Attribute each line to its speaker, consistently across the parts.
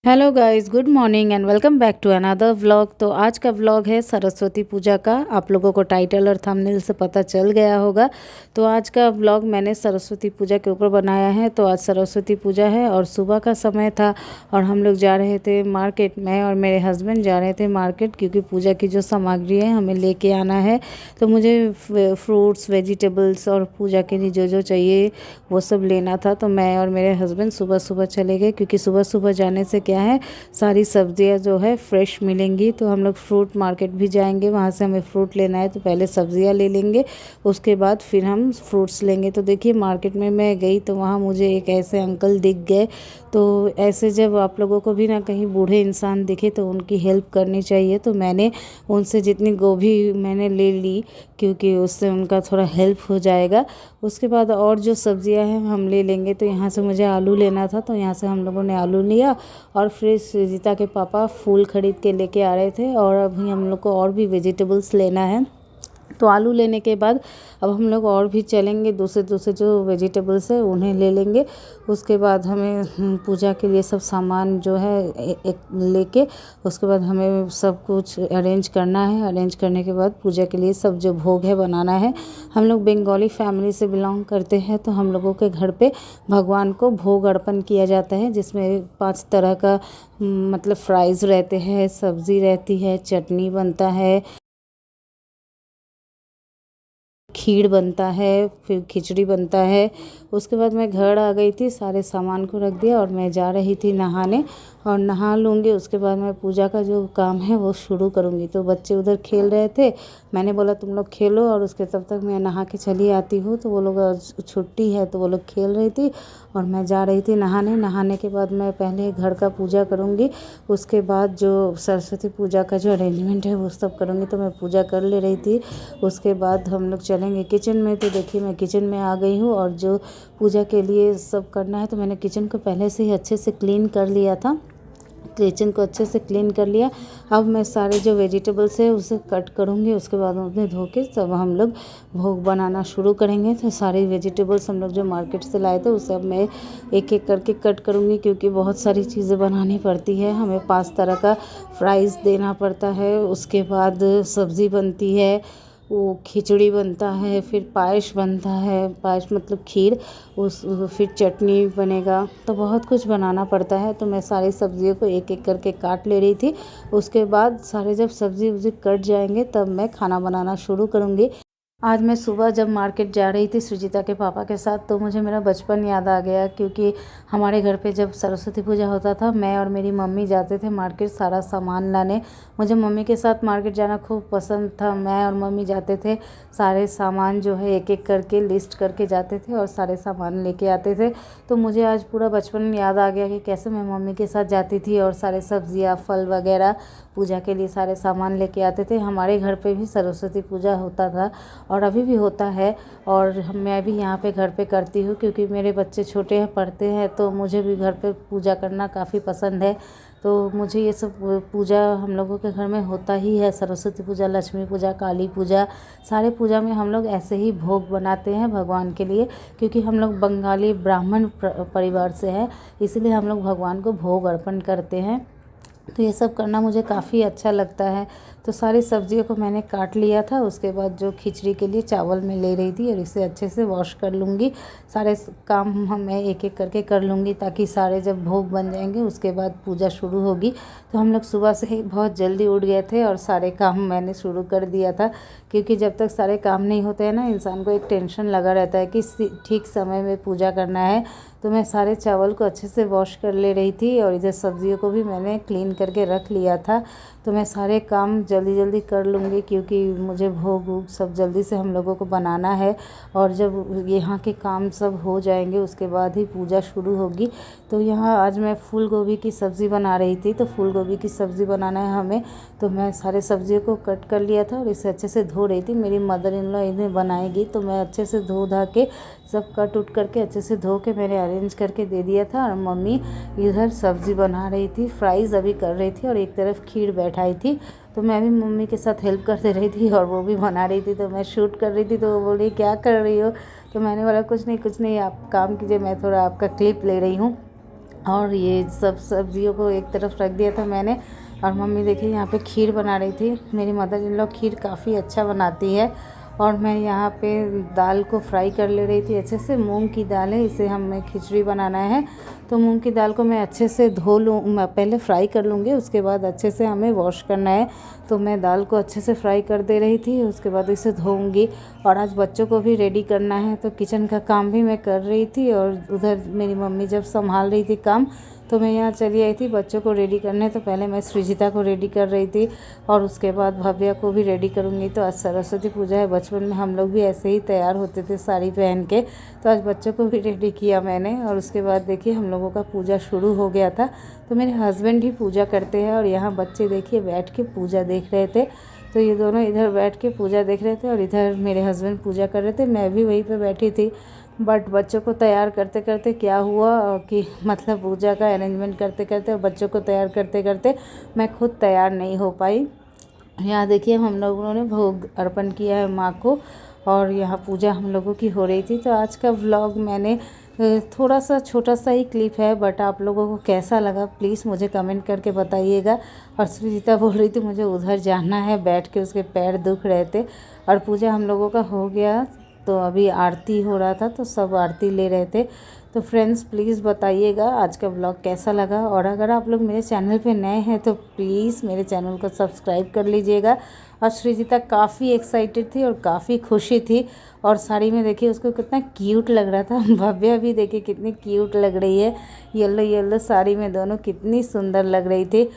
Speaker 1: Hello guys, good morning and welcome back to another vlog. तो आज का vlog है सरस्वती पूजा का। आप लोगों को टाइटल और थंबनेल से पता चल गया होगा। तो आज का व्लॉग मैंने सरस्वती पूजा के ऊपर बनाया है। तो आज सरस्वती पूजा है और सुबह का समय था और हम लोग जा रहे थे मार्केट में और मेरे हस्बैंड जा रहे थे मार्केट, क्योंकि पूजा की जो सामग्री है हमें लेके आना है। तो मुझे फ्रूट्स, वेजिटेबल्स और पूजा के लिए जो जो चाहिए वो सब लेना था। तो मैं और मेरे हस्बैंड सुबह सुबह चले गए, क्योंकि सुबह सुबह जाने से क्या है, सारी सब्जियां जो है फ्रेश मिलेंगी। तो हम लोग फ्रूट मार्केट भी जाएंगे, वहाँ से हमें फ्रूट लेना है तो पहले सब्जियां ले लेंगे, उसके बाद फिर हम फ्रूट्स लेंगे। तो देखिए, मार्केट में मैं गई तो वहाँ मुझे एक ऐसे अंकल दिख गए। तो ऐसे जब आप लोगों को भी ना कहीं बूढ़े इंसान दिखे तो उनकी हेल्प करनी चाहिए। तो मैंने उनसे जितनी गोभी मैंने ले ली, क्योंकि उससे उनका थोड़ा हेल्प हो जाएगा। उसके बाद और जो सब्जियां हैं हम ले लेंगे। तो यहाँ से मुझे आलू लेना था, तो यहाँ से हम लोगों ने आलू लिया। और फिर सृजिता के पापा फूल खरीद के लेके आ रहे थे और अभी हम लोग को और भी वेजिटेबल्स लेना है। तो आलू लेने के बाद अब हम लोग और भी चलेंगे, दूसरे दूसरे जो वेजिटेबल्स है उन्हें ले लेंगे। उसके बाद हमें पूजा के लिए सब सामान जो है एक लेके उसके बाद हमें सब कुछ अरेंज करना है। अरेंज करने के बाद पूजा के लिए सब जो भोग है बनाना है। हम लोग बंगाली फैमिली से बिलोंग करते हैं, तो हम लोगों के घर पे भगवान को भोग अर्पण किया जाता है, जिसमें 5 तरह का मतलब फ्राइज़ रहते हैं, सब्ज़ी रहती है, चटनी बनता है, खीर बनता है, फिर खिचड़ी बनता है। उसके बाद मैं घर आ गई थी, सारे सामान को रख दिया और मैं जा रही थी नहाने और नहा लूँगी। उसके बाद मैं पूजा का जो काम है वो शुरू करूँगी। तो बच्चे उधर खेल रहे थे, मैंने बोला तुम लोग खेलो और उसके तब तक मैं नहा के चली आती हूँ। तो वो लोग छुट्टी है तो वो लोग खेल रही थी और मैं जा रही थी नहाने। नहाने के बाद मैं पहले घर का पूजा करूँगी, उसके बाद जो सरस्वती पूजा का जो अरेंजमेंट है वो सब करूँगी। तो मैं पूजा कर ले रही थी। उसके बाद हम लोग चलेंगे किचन में। तो देखिए, मैं किचन में आ गई हूँ और जो पूजा के लिए सब करना है तो मैंने किचन को पहले से ही अच्छे से क्लीन कर लिया था। किचन को अच्छे से क्लीन कर लिया। अब मैं सारे जो वेजिटेबल्स है उसे कट करूँगी, उसके बाद उन्हें धो के सब हम लोग भोग बनाना शुरू करेंगे। तो सारे वेजिटेबल्स हम लोग जो मार्केट से लाए थे उसे अब मैं एक एक करके कट करूँगी, क्योंकि बहुत सारी चीज़ें बनानी पड़ती है। हमें 5 तरह का फ्राइज़ देना पड़ता है, उसके बाद सब्ज़ी बनती है, वो खिचड़ी बनता है, फिर पायस बनता है, पायस मतलब खीर, उस फिर चटनी बनेगा। तो बहुत कुछ बनाना पड़ता है। तो मैं सारी सब्जियों को एक एक करके काट ले रही थी। उसके बाद सारे जब सब्ज़ी वब्ज़ी कट जाएंगे तब मैं खाना बनाना शुरू करूँगी। आज मैं सुबह जब मार्केट जा रही थी सृजिता के पापा के साथ, तो मुझे मेरा बचपन याद आ गया, क्योंकि हमारे घर पे जब सरस्वती पूजा होता था मैं और मेरी मम्मी जाते थे मार्केट सारा सामान लाने। मुझे मम्मी के साथ मार्केट जाना खूब पसंद था। मैं और मम्मी जाते थे, सारे सामान जो है एक एक करके लिस्ट करके जाते थे और सारे सामान लेके आते थे। तो मुझे आज पूरा बचपन याद आ गया कि कैसे मैं मम्मी के साथ जाती थी और सारे सब्जियाँ, फल वगैरह पूजा के लिए सारे सामान लेके आते थे। हमारे घर पे भी सरस्वती पूजा होता था और अभी भी होता है, और मैं भी यहाँ पे घर पे करती हूँ, क्योंकि मेरे बच्चे छोटे हैं, पढ़ते हैं, तो मुझे भी घर पे पूजा करना काफ़ी पसंद है। तो मुझे ये सब पूजा हम लोगों के घर में होता ही है। सरस्वती पूजा, लक्ष्मी पूजा, काली पूजा, सारे पूजा में हम लोग ऐसे ही भोग बनाते हैं भगवान के लिए, क्योंकि हम लोग बंगाली ब्राह्मण परिवार से हैं, इसलिए हम लोग भगवान को भोग अर्पण करते हैं। तो ये सब करना मुझे काफ़ी अच्छा लगता है। तो सारी सब्जियों को मैंने काट लिया था। उसके बाद जो खिचड़ी के लिए चावल मैं ले रही थी और इसे अच्छे से वॉश कर लूँगी। सारे काम मैं एक एक करके कर लूँगी, ताकि सारे जब भोग बन जाएंगे उसके बाद पूजा शुरू होगी। तो हम लोग सुबह से ही बहुत जल्दी उठ गए थे और सारे काम मैंने शुरू कर दिया था, क्योंकि जब तक सारे काम नहीं होते हैं ना, इंसान को एक टेंशन लगा रहता है कि ठीक समय में पूजा करना है। तो मैं सारे चावल को अच्छे से वॉश कर ले रही थी और इधर सब्जियों को भी मैंने क्लीन करके रख लिया था। तो मैं सारे काम जल्दी जल्दी कर लूँगी, क्योंकि मुझे भोग वोग सब जल्दी से हम लोगों को बनाना है। और जब यहाँ के काम सब हो जाएंगे उसके बाद ही पूजा शुरू होगी। तो यहाँ आज मैं फूल गोभी की सब्ज़ी बना रही थी। तो फूल गोभी की सब्ज़ी बनाना है हमें, तो मैं सारे सब्जियों को कट कर लिया था और इसे अच्छे से धो रही थी। मेरी मदर इन लॉ इन्हें बनाएगी, तो मैं अच्छे से धो धा के सब कट उट करके अच्छे से धो के मैंने अरेंज करके दे दिया था। और मम्मी इधर सब्ज़ी बना रही थी, फ्राइज़ अभी कर रही थी और एक तरफ खीर बैठाई थी। तो मैं भी मम्मी के साथ हेल्प करते रही थी और वो भी बना रही थी। तो मैं शूट कर रही थी, तो वो बोली क्या कर रही हो। तो मैंने बोला कुछ नहीं आप काम कीजिए, मैं थोड़ा आपका क्लिप ले रही हूँ। और ये सब सब्जियों को एक तरफ रख दिया था मैंने। और मम्मी देखिए यहाँ पे खीर बना रही थी। मेरी मदर इन लॉ खीर काफ़ी अच्छा बनाती है। और मैं यहाँ पे दाल को फ्राई कर ले रही थी अच्छे से। मूंग की दाल है, इसे हमें खिचड़ी बनाना है। तो मूंग की दाल को मैं अच्छे से धो लूँ, मैं पहले फ्राई कर लूँगी, उसके बाद अच्छे से हमें वॉश करना है। तो मैं दाल को अच्छे से फ्राई कर दे रही थी, उसके बाद इसे धोऊँगी। और आज बच्चों को भी रेडी करना है, तो किचन का काम भी मैं कर रही थी। और उधर मेरी मम्मी जब संभाल रही थी काम, तो मैं यहाँ चली आई थी बच्चों को रेडी करने। तो पहले मैं सृजिता को रेडी कर रही थी और उसके बाद भव्या को भी रेडी करूँगी। तो आज सरस्वती पूजा है, बचपन में हम लोग भी ऐसे ही तैयार होते थे साड़ी पहन के। तो आज बच्चों को भी रेडी किया मैंने। और उसके बाद देखिए हम लोगों का पूजा शुरू हो गया था। तो मेरे हस्बैंड ही पूजा करते हैं और यहाँ बच्चे देखिए बैठ के पूजा देख रहे थे। तो ये दोनों इधर बैठ के पूजा देख रहे थे और इधर मेरे हस्बैंड पूजा कर रहे थे, मैं भी वहीं पे बैठी थी। बट बच्चों को तैयार करते करते क्या हुआ कि मतलब पूजा का अरेंजमेंट करते करते और बच्चों को तैयार करते करते मैं खुद तैयार नहीं हो पाई। यहाँ देखिए हम लोगों ने भोग अर्पण किया है माँ को और यहाँ पूजा हम लोगों की हो रही थी। तो आज का व्लॉग मैंने थोड़ा सा छोटा सा ही क्लिप है, बट आप लोगों को कैसा लगा प्लीज़ मुझे कमेंट करके बताइएगा। और सृजिता बोल रही थी मुझे उधर जाना है, बैठ के उसके पैर दुख रहे थे। और पूजा हम लोगों का हो गया, तो अभी आरती हो रहा था तो सब आरती ले रहे थे। तो फ्रेंड्स प्लीज़ बताइएगा आज का ब्लॉग कैसा लगा। और अगर आप लोग मेरे चैनल पे नए हैं तो प्लीज़ मेरे चैनल को सब्सक्राइब कर लीजिएगा। और सृजिता काफ़ी एक्साइटेड थी और काफ़ी खुशी थी। और साड़ी में देखिए उसको कितना क्यूट लग रहा था। भव्या भी देखिए कितनी क्यूट लग रही है, येलो येलो साड़ी में दोनों कितनी सुंदर लग रही थी।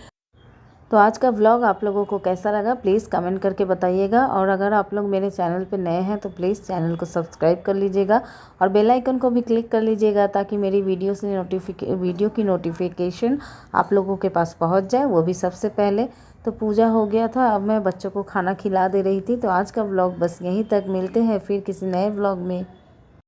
Speaker 1: तो आज का व्लॉग आप लोगों को कैसा लगा प्लीज़ कमेंट करके बताइएगा। और अगर आप लोग मेरे चैनल पे नए हैं तो प्लीज़ चैनल को सब्सक्राइब कर लीजिएगा और बेल आइकन को भी क्लिक कर लीजिएगा, ताकि मेरी वीडियो की नोटिफिकेशन आप लोगों के पास पहुंच जाए, वो भी सबसे पहले। तो पूजा हो गया था, अब मैं बच्चों को खाना खिला दे रही थी। तो आज का व्लॉग बस यहीं तक, मिलते हैं फिर किसी नए व्लॉग में।